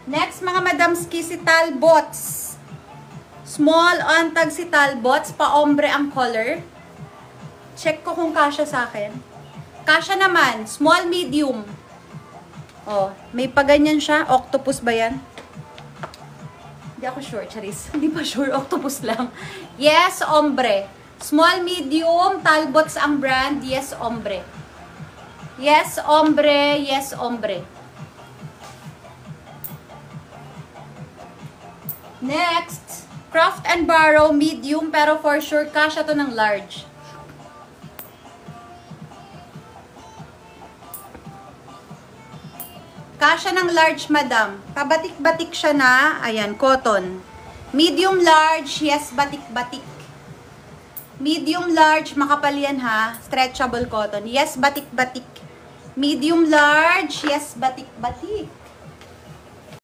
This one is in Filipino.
Next, mga madamski, si Talbots. Small on tag si Talbots. Pa-ombre ang color. Check ko kung kasya sa akin. Kasya naman. Small, medium. Oh, may paganyan siya. Octopus ba yan? Hindi ako sure, Charis. Hindi pa sure. Octopus lang. Yes, ombre. Small, medium. Talbots ang brand. Yes, ombre. Yes, ombre. Yes, ombre. Next, Craft and Barrow, medium, pero for sure, kasya to ng large. Kasya ng large, madam. Pabatik-batik siya na, ayan, cotton. Medium large, yes, batik-batik. Medium large, makapal yan ha, stretchable cotton. Yes, batik-batik. Medium large, yes, batik-batik.